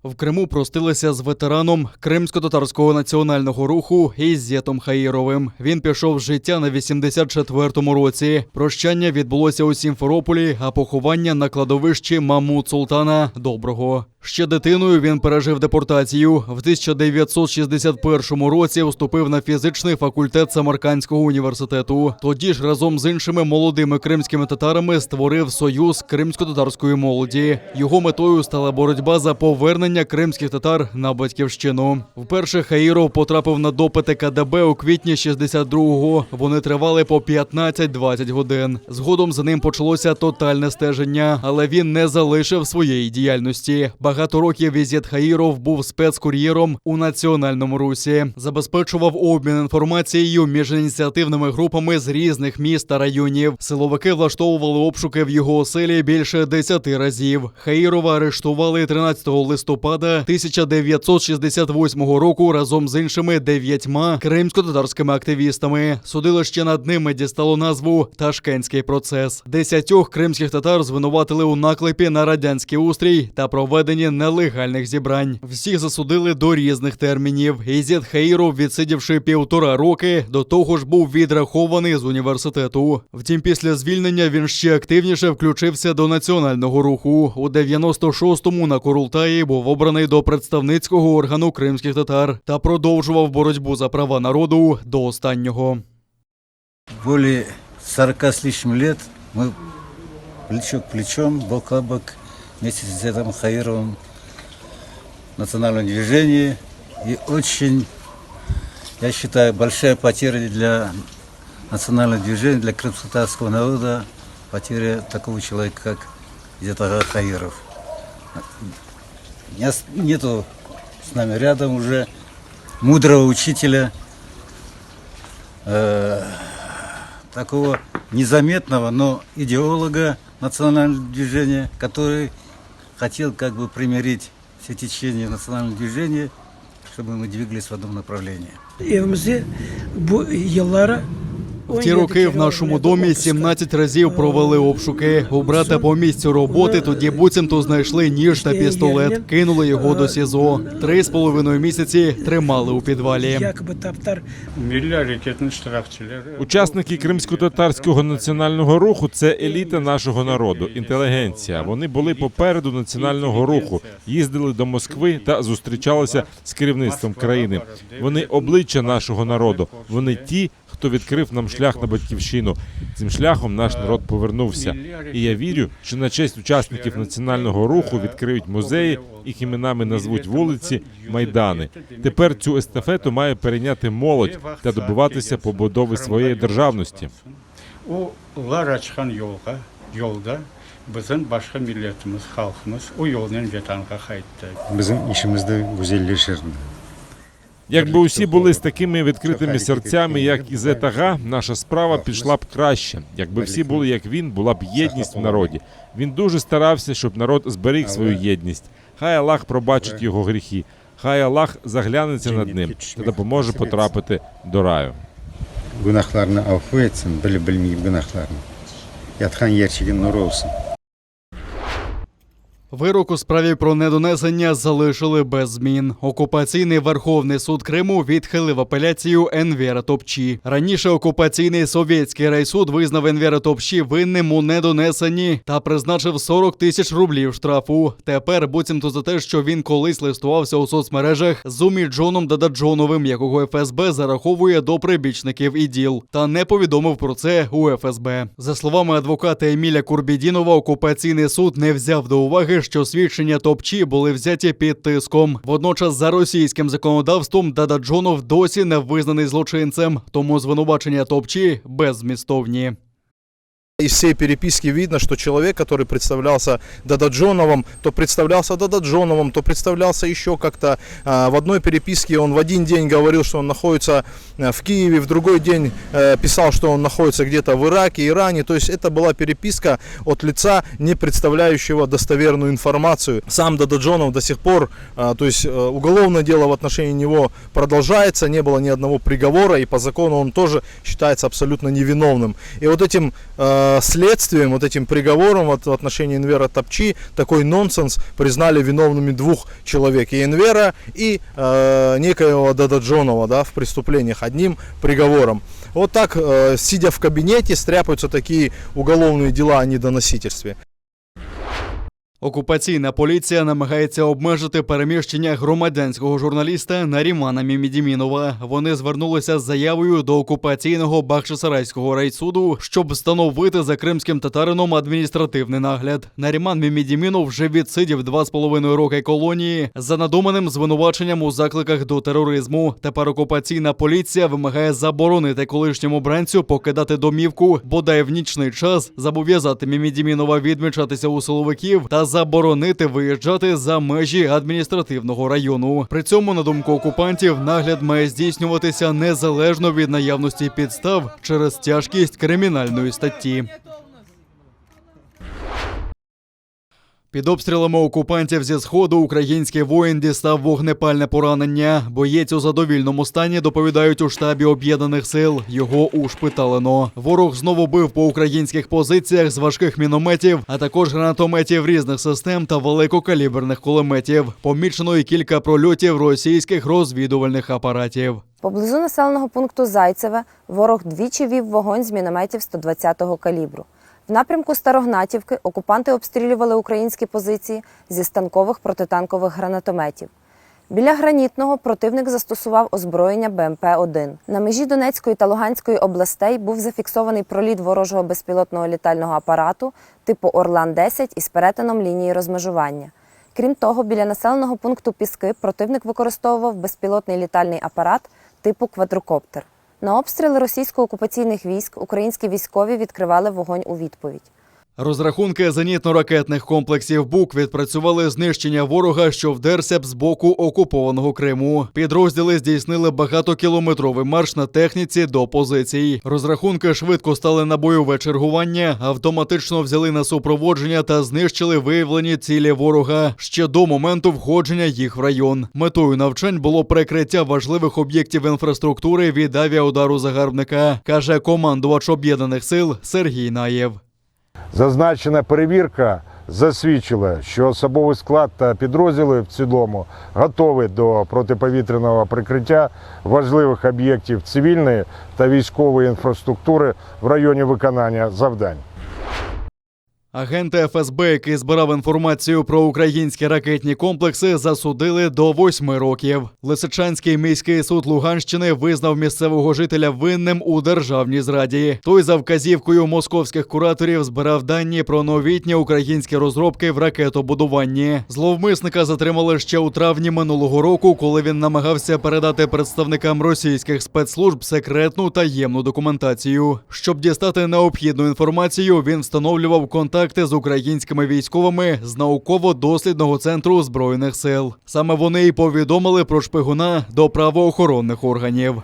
В Криму простилися з ветераном Кримсько-татарського національного руху Ізетом Хаїровим. Він пішов з життя на 84-му році. Прощання відбулося у Сімферополі, а поховання на кладовищі Мамут Султана Доброго. Ще дитиною він пережив депортацію. В 1961 році вступив на фізичний факультет Самаркандського університету. Тоді ж разом з іншими молодими кримськими татарами створив Союз кримсько-татарської молоді. Його метою стала боротьба за повернення кримських татар на батьківщину. Вперше Хаїров потрапив на допити КДБ у квітні 62-го. Вони тривали по 15-20 годин. Згодом за ним почалося тотальне стеження, але він не залишив своєї діяльності. Багато років Ізет Хаїров був спецкур'єром у національному русі. Забезпечував обмін інформацією між ініціативними групами з різних міст та районів. Силовики влаштовували обшуки в його оселі більше 10 разів. Хаїрова арештували 13 листопада 1968 року разом з іншими 9 кримсько-татарськими активістами. Судилище над ними дістало назву «Ташкентський процес». 10 кримських татар звинуватили у наклепі на радянський устрій та проведенні нелегальних зібрань. Всіх засудили до різних термінів. Ізет Хаїров, відсидівши 1,5 роки, до того ж був відрахований з університету. Втім, після звільнення він ще активніше включився до національного руху. У 96-му на Курултаї був обраний до представницького органу кримських татар та продовжував боротьбу за права народу до останнього. Более 40 с лишним лет мы плечо к плечом, бок о бок, вместе с Изетом Хаировым в национальном движении. И очень, я считаю, большая потеря для национального движения, для крымско-татарского народа, потеря такого человека, как Изет Хаиров. Нету с нами рядом уже мудрого учителя, такого незаметного, но идеолога национального движения, который хотел как бы примирить все течения национального движения, чтобы мы двигались в одном направлении. В ті роки в нашому домі 17 разів провели обшуки. У брата по місцю роботи тоді буцімто знайшли ніж та пістолет. Кинули його до СІЗО. 3,5 місяці тримали у підвалі. Учасники кримсько-татарського національного руху – це еліта нашого народу, інтелігенція. Вони були попереду національного руху, їздили до Москви та зустрічалися з керівництвом країни. Вони обличчя нашого народу. Вони ті, хто відкрив нам шлях на батьківщину. Цим шляхом наш народ повернувся. І я вірю, що на честь учасників національного руху відкриють музеї, їх іменами назвуть вулиці, майдани. Тепер цю естафету має перейняти молодь та добиватися побудови своєї державності. Біздің башқа милләтіміз, халқымыз у жолдан ветанға қайтты. Біздің ішімізді гүзеллешірді. Якби усі були з такими відкритими серцями, як Ізет Ага, наша справа пішла б краще. Якби всі були, як він, була б єдність в народі. Він дуже старався, щоб народ зберіг свою єдність. Хай Аллах пробачить його гріхи. Хай Аллах заглянеться над ним та допоможе потрапити до раю. Гунахларны афу етсін, білі-білмей гунахларны. Ятхан ерчеген нұр олсын. Вирок у справі про недонесення залишили без змін. Окупаційний Верховний суд Криму відхилив апеляцію Енвера Топчі. Раніше окупаційний Совєтський райсуд визнав Енвера Топчі винним у недонесенні та призначив 40 тисяч рублів штрафу. Тепер буцімто за те, що він колись листувався у соцмережах з Уміджоном Дададжоновим, якого ФСБ зараховує до прибічників ІДІЛ, та не повідомив про це у ФСБ. За словами адвоката Еміля Курбідінова, окупаційний суд не взяв до уваги, що свідчення Топчі були взяті під тиском. Водночас за російським законодавством Дададжонов досі не визнаний злочинцем, тому звинувачення Топчі беззмістовні. Из всей переписки видно, что человек, который представлялся Дададжоновым, то представлялся еще как-то. В одной переписке он в один день говорил, что он находится в Киеве, в другой день писал, что он находится где-то в Ираке, Иране. То есть это была переписка от лица, не представляющего достоверную информацию. Сам Дададжонов до сих пор, то есть уголовное дело в отношении него продолжается, не было ни одного приговора, и по закону он тоже считается абсолютно невиновным. И вот этим следствием, вот этим приговором в отношении Энвера Топчи, такой нонсенс, признали виновными 2 человек, и Энвера, и некоего Дададжонова, да, в преступлениях одним приговором. Вот так, сидя в кабинете, стряпаются такие уголовные дела о недоносительстве. Окупаційна поліція намагається обмежити переміщення громадянського журналіста Нарімана Мімідімінова. Вони звернулися з заявою до окупаційного Бахчисарайського райсуду, щоб встановити за кримським татарином адміністративний нагляд. Наріман Мімідімінов вже відсидів 2,5 роки колонії за надуманим звинуваченням у закликах до тероризму. Тепер окупаційна поліція вимагає заборонити колишньому бранцю покидати домівку, бодай в нічний час, зобов'язати Мімідімінова відмічатися у силовиків та заборонити виїжджати за межі адміністративного району. При цьому, на думку окупантів, нагляд має здійснюватися незалежно від наявності підстав через тяжкість кримінальної статті. Під обстрілами окупантів зі Сходу український воїн дістав вогнепальне поранення. Боєць у задовільному стані, доповідають у штабі Об'єднаних сил. Його ушпиталено. Ворог знову бив по українських позиціях з важких мінометів, а також гранатометів різних систем та великокаліберних кулеметів. Помічено і кілька прольотів російських розвідувальних апаратів. Поблизу населеного пункту Зайцеве ворог двічі вів вогонь з мінометів 120-го калібру. В напрямку Старогнатівки окупанти обстрілювали українські позиції зі станкових протитанкових гранатометів. Біля Гранітного противник застосував озброєння БМП-1. На межі Донецької та Луганської областей був зафіксований проліт ворожого безпілотного літального апарату типу Орлан-10 із перетином лінії розмежування. Крім того, біля населеного пункту Піски противник використовував безпілотний літальний апарат типу квадрокоптер. На обстріли російсько-окупаційних військ українські військові відкривали вогонь у відповідь. Розрахунки зенітно-ракетних комплексів БУК відпрацювали знищення ворога, що вдерся б з боку окупованого Криму. Підрозділи здійснили багатокілометровий марш на техніці до позицій. Розрахунки швидко стали на бойове чергування, автоматично взяли на супроводження та знищили виявлені цілі ворога ще до моменту входження їх в район. Метою навчань було прикриття важливих об'єктів інфраструктури від авіаудару загарбника, каже командувач Об'єднаних сил Сергій Наєв. Зазначена перевірка засвідчила, що особовий склад та підрозділи в цілому готові до протиповітряного прикриття важливих об'єктів цивільної та військової інфраструктури в районі виконання завдань. Агенти ФСБ, який збирав інформацію про українські ракетні комплекси, засудили до 8 років. Лисичанський міський суд Луганщини визнав місцевого жителя винним у державній зраді. Той за вказівкою московських кураторів збирав дані про новітні українські розробки в ракетобудуванні. Зловмисника затримали ще у травні минулого року, коли він намагався передати представникам російських спецслужб секретну таємну документацію. Щоб дістати необхідну інформацію, він встановлював контакти з українськими військовими з науково-дослідного центру Збройних сил. Саме вони й повідомили про шпигуна до правоохоронних органів.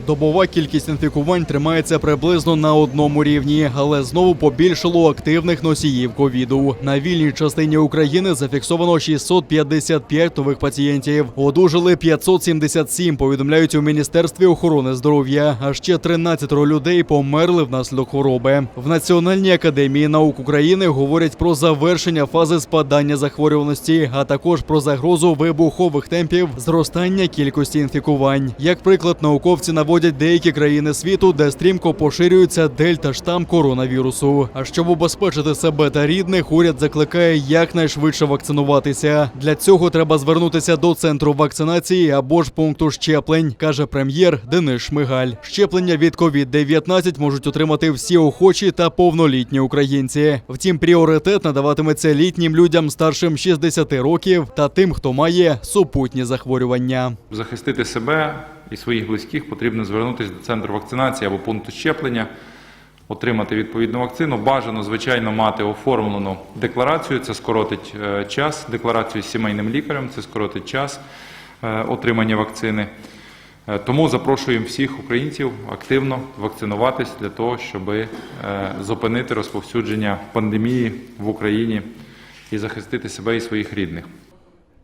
Добова кількість інфікувань тримається приблизно на одному рівні, але знову побільшало активних носіїв ковіду. На вільній частині України зафіксовано 655 нових пацієнтів. Одужали 577, повідомляють у Міністерстві охорони здоров'я. А ще 13 людей померли внаслідок хвороби. В Національній академії наук України говорять про завершення фази спадання захворюваності, а також про загрозу вибухових темпів зростання кількості інфікувань. Як приклад, науковці наводять деякі країни світу, де стрімко поширюється дельта-штам коронавірусу. А щоб убезпечити себе та рідних, уряд закликає якнайшвидше вакцинуватися. Для цього треба звернутися до центру вакцинації або ж пункту щеплень, каже прем'єр Денис Шмигаль. Щеплення від COVID-19 можуть отримати всі охочі та повнолітні українці. Втім, пріоритет надаватиметься літнім людям старшим 60 років та тим, хто має супутні захворювання. Захистити себе і своїх близьких потрібно звернутися до центру вакцинації або пункту щеплення, отримати відповідну вакцину. Бажано, звичайно, мати оформлену декларацію, це скоротить час, декларацію з сімейним лікарем, це скоротить час отримання вакцини. Тому запрошуємо всіх українців активно вакцинуватись для того, щоб зупинити розповсюдження пандемії в Україні і захистити себе і своїх рідних.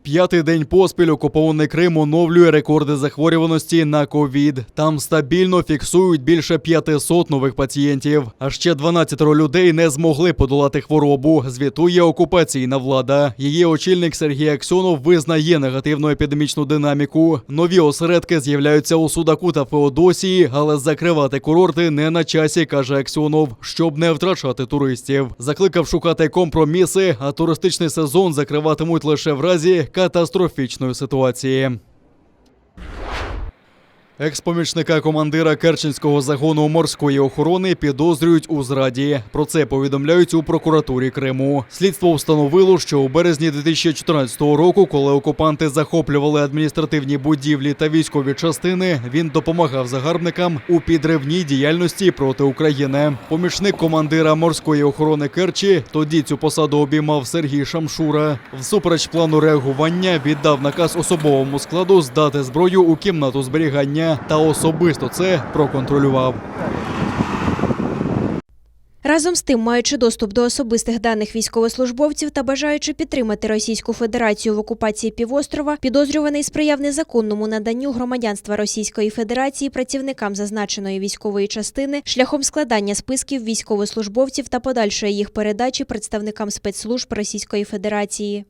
П'ятий день поспіль окупований Крим оновлює рекорди захворюваності на ковід. Там стабільно фіксують більше 500 нових пацієнтів. А ще 12 людей не змогли подолати хворобу, звітує окупаційна влада. Її очільник Сергій Аксьонов визнає негативну епідемічну динаміку. Нові осередки з'являються у Судаку та Феодосії, але закривати курорти не на часі, каже Аксьонов, щоб не втрачати туристів. Закликав шукати компроміси, а туристичний сезон закриватимуть лише в разі катастрофічної ситуації. Екс-помічника командира Керченського загону морської охорони підозрюють у зраді. Про це повідомляють у прокуратурі Криму. Слідство встановило, що у березні 2014 року, коли окупанти захоплювали адміністративні будівлі та військові частини, він допомагав загарбникам у підривній діяльності проти України. Помічник командира морської охорони Керчі, тоді цю посаду обіймав Сергій Шамшура, всупереч плану реагування віддав наказ особовому складу здати зброю у кімнату зберігання та особисто це проконтролював. Разом з тим, маючи доступ до особистих даних військовослужбовців та бажаючи підтримати Російську Федерацію в окупації півострова, підозрюваний сприяв незаконному наданню громадянства Російської Федерації працівникам зазначеної військової частини шляхом складання списків військовослужбовців та подальшої їх передачі представникам спецслужб Російської Федерації.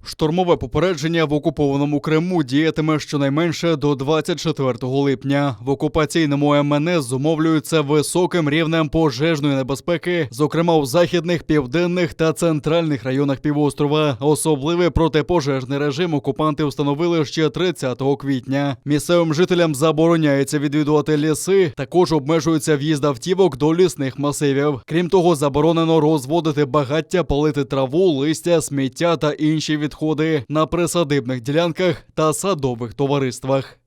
Штормове попередження в окупованому Криму діятиме щонайменше до 24 липня. В окупаційному МНС зумовлюється високим рівнем пожежної небезпеки, зокрема у західних, південних та центральних районах півострова. Особливий протипожежний режим окупанти встановили ще 30 квітня. Місцевим жителям забороняється відвідувати ліси, також обмежується в'їзд автівок до лісних масивів. Крім того, заборонено розводити багаття, палити траву, листя, сміття та інші відходи на присадибних ділянках та садових товариствах.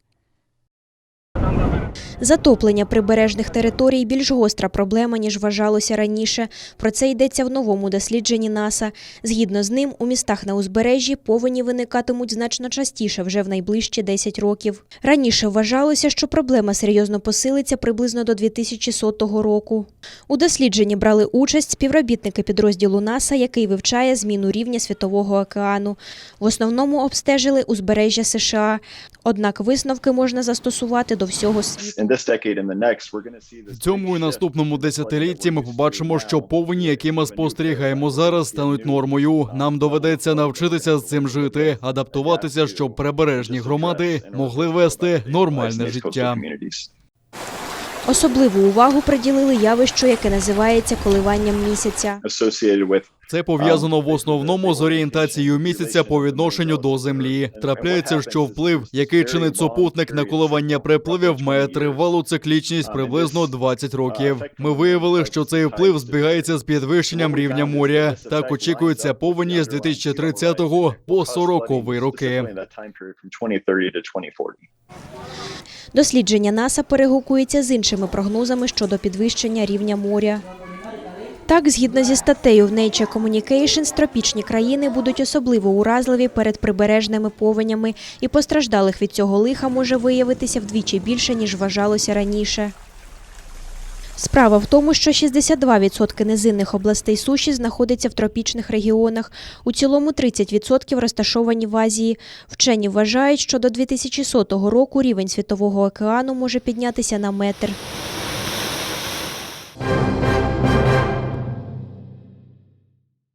Затоплення прибережних територій – більш гостра проблема, ніж вважалося раніше. Про це йдеться в новому дослідженні НАСА. Згідно з ним, у містах на узбережжі повені виникатимуть значно частіше вже в найближчі 10 років. Раніше вважалося, що проблема серйозно посилиться приблизно до 2100 року. У дослідженні брали участь співробітники підрозділу НАСА, який вивчає зміну рівня Світового океану. В основному обстежили узбережжя США. Однак висновки можна застосувати до всього світу. В цьому і наступному десятилітті ми побачимо, що повені, які ми спостерігаємо зараз, стануть нормою. Нам доведеться навчитися з цим жити, адаптуватися, щоб прибережні громади могли вести нормальне життя. Особливу увагу приділили явищу, яке називається коливанням місяця. Це пов'язано в основному з орієнтацією місяця по відношенню до Землі. Трапляється, що вплив, який чинить супутник на коливання припливів, має тривалу циклічність приблизно 20 років. Ми виявили, що цей вплив збігається з підвищенням рівня моря. Так очікується повені з 2030 по 40 роки. Дослідження НАСА перегукується з іншими прогнозами щодо підвищення рівня моря. Так, згідно зі статтею в Nature Communications, тропічні країни будуть особливо уразливі перед прибережними повенями, і постраждалих від цього лиха може виявитися вдвічі більше, ніж вважалося раніше. Справа в тому, що 62% низинних областей суші знаходяться в тропічних регіонах, у цілому 30% розташовані в Азії. Вчені вважають, що до 2100 року рівень Світового океану може піднятися на метр.